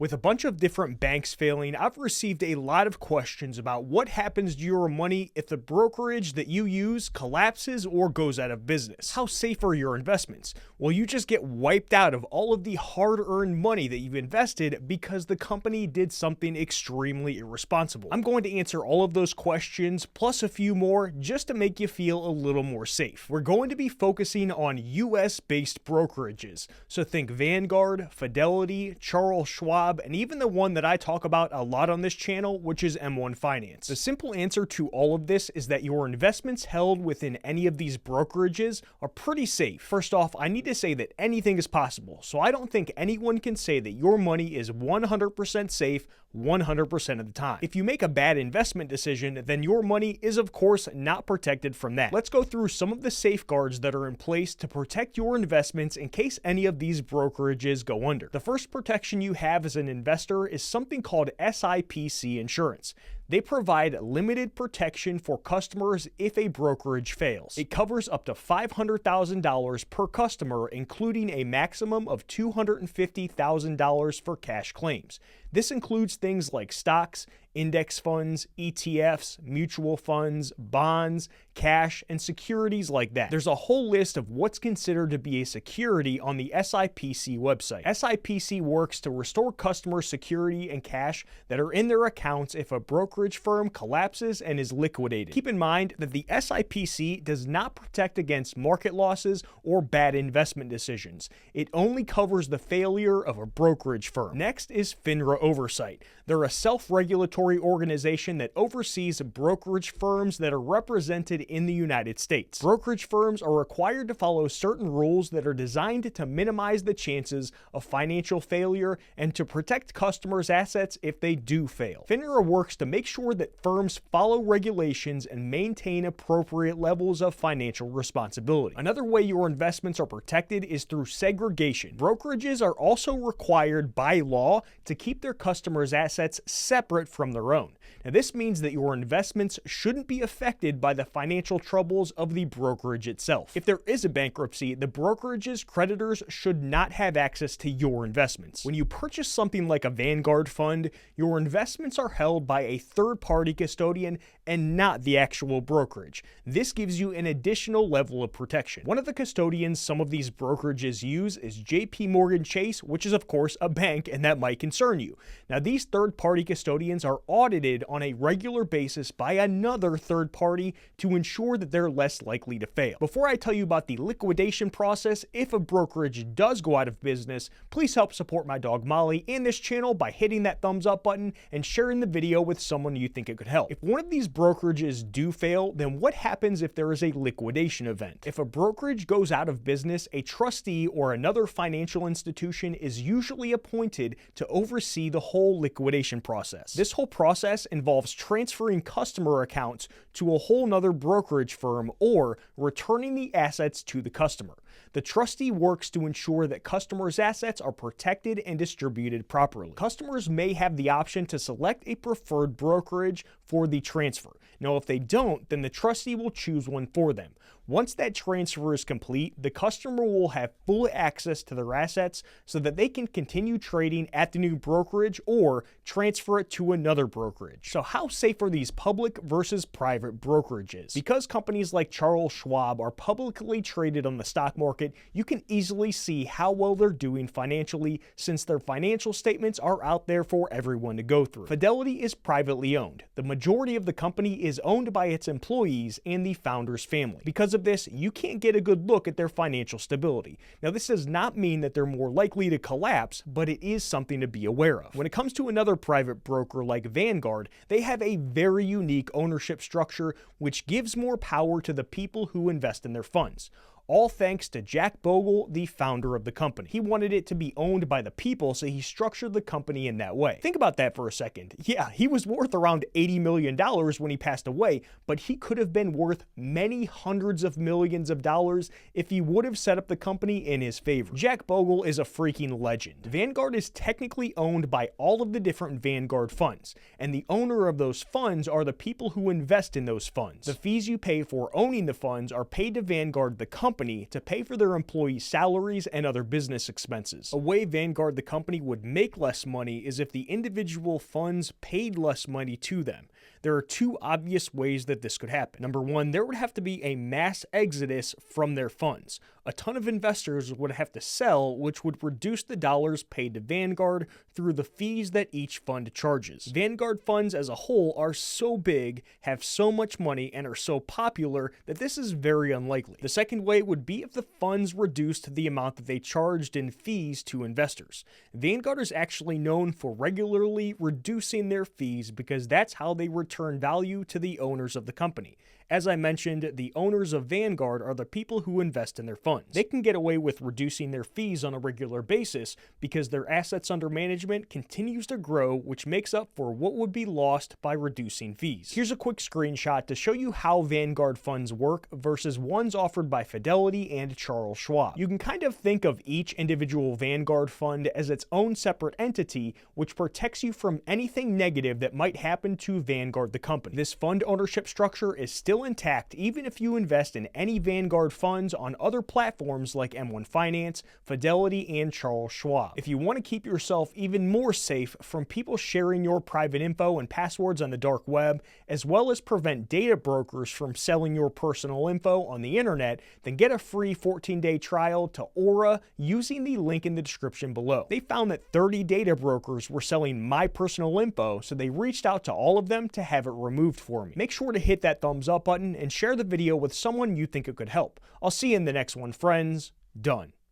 With a bunch of different banks failing, I've received a lot of questions about what happens to your money if the brokerage that you use collapses or goes out of business. How safe are your investments? Will you just get wiped out of all of the hard-earned money that you've invested because the company did something extremely irresponsible? I'm going to answer all of those questions, plus a few more, just to make you feel a little more safe. We're going to be focusing on US-based brokerages, so think Vanguard, Fidelity, Schwab, and even the one that I talk about a lot on this channel, which is M1 Finance. The simple answer to all of this is that your investments held within any of these brokerages are pretty safe. First off, I need to say that anything is possible, so I don't think anyone can say that your money is 100% safe 100% of the time. If you make a bad investment decision, then your money is of course not protected from that. Let's go through some of the safeguards that are in place to protect your investments in case any of these brokerages go under. The first protection you have as an investor is something called SIPC insurance. They provide limited protection for customers if a brokerage fails. It covers up to $500,000 per customer, including a maximum of $250,000 for cash claims. This includes things like stocks, index funds, ETFs, mutual funds, bonds, cash, and securities like that. There's a whole list of what's considered to be a security on the SIPC website. SIPC works to restore customer security and cash that are in their accounts if a brokerage firm collapses and is liquidated. Keep in mind that the SIPC does not protect against market losses or bad investment decisions. It only covers the failure of a brokerage firm. Next is FINRA oversight. They're a self-regulatory organization that oversees brokerage firms that are represented in the United States. Brokerage firms are required to follow certain rules that are designed to minimize the chances of financial failure and to protect customers' assets if they do fail. FINRA works to make sure that firms follow regulations and maintain appropriate levels of financial responsibility. Another way your investments are protected is through segregation. Brokerages are also required by law to keep their customers' assets separate from their own. Now, this means that your investments shouldn't be affected by the financial troubles of the brokerage itself. If there is a bankruptcy, the brokerage's creditors should not have access to your investments. When you purchase something like a Vanguard fund, your investments are held by a third-party custodian and not the actual brokerage. This gives you an additional level of protection. One of the custodians some of these brokerages use is JP Chase, which is of course a bank, and that might concern you. Now, these third-party custodians are audited on a regular basis by another third party to ensure that they're less likely to fail. Before I tell you about the liquidation process, if a brokerage does go out of business, please help support my dog Molly and this channel by hitting that thumbs up button and sharing the video with someone you think it could help. If one of these brokerages do fail, then what happens if there is a liquidation event? If a brokerage goes out of business, a trustee or another financial institution is usually appointed to oversee the whole liquidation process. This whole process involves transferring customer accounts to a whole nother brokerage firm or returning the assets to the customer. The trustee works to ensure that customers' assets are protected and distributed properly. Customers may have the option to select a preferred brokerage for the transfer. Now, if they don't, then the trustee will choose one for them. Once that transfer is complete, the customer will have full access to their assets so that they can continue trading at the new brokerage or transfer it to another brokerage. So how safe are these public versus private brokerages? Because companies like Schwab are publicly traded on the stock market, you can easily see how well they're doing financially since their financial statements are out there for everyone to go through. Fidelity is privately owned. The majority of the company is owned by its employees and the founder's family. Because of this, you can't get a good look at their financial stability. Now, this does not mean that they're more likely to collapse, but it is something to be aware of. When it comes to another private broker like Vanguard, they have a very unique ownership structure which gives more power to the people who invest in their funds. All thanks to Jack Bogle, the founder of the company. He wanted it to be owned by the people, so he structured the company in that way. Think about that for a second. Yeah, he was worth around $80 million when he passed away, but he could have been worth many hundreds of millions of dollars if he would have set up the company in his favor. Jack Bogle is a freaking legend. Vanguard is technically owned by all of the different Vanguard funds, and the owner of those funds are the people who invest in those funds. The fees you pay for owning the funds are paid to Vanguard, the company, company to pay for their employees' salaries and other business expenses. A way Vanguard the company would make less money is if the individual funds paid less money to them. There are two obvious ways that this could happen. Number one, there would have to be a mass exodus from their funds. A ton of investors would have to sell, which would reduce the dollars paid to Vanguard through the fees that each fund charges. Vanguard funds as a whole are so big, have so much money, and are so popular that this is very unlikely. The second way would be if the funds reduced the amount that they charged in fees to investors. Vanguard is actually known for regularly reducing their fees because that's how they return value to the owners of the company. As I mentioned, the owners of Vanguard are the people who invest in their funds. They can get away with reducing their fees on a regular basis because their assets under management continues to grow, which makes up for what would be lost by reducing fees. Here's a quick screenshot to show you how Vanguard funds work versus ones offered by Fidelity and Charles Schwab. You can kind of think of each individual Vanguard fund as its own separate entity, which protects you from anything negative that might happen to Vanguard the company. This fund ownership structure is still intact even if you invest in any Vanguard funds on other platforms like M1 Finance, Fidelity, and Charles Schwab. If you want to keep yourself even more safe from people sharing your private info and passwords on the dark web, as well as prevent data brokers from selling your personal info on the internet, then get a free 14-day trial to Aura using the link in the description below. They found that 30 data brokers were selling my personal info, so they reached out to all of them to have it removed for me. Make sure to hit that thumbs up button and share the video with someone you think it could help. I'll see you in the next one, friends. Done.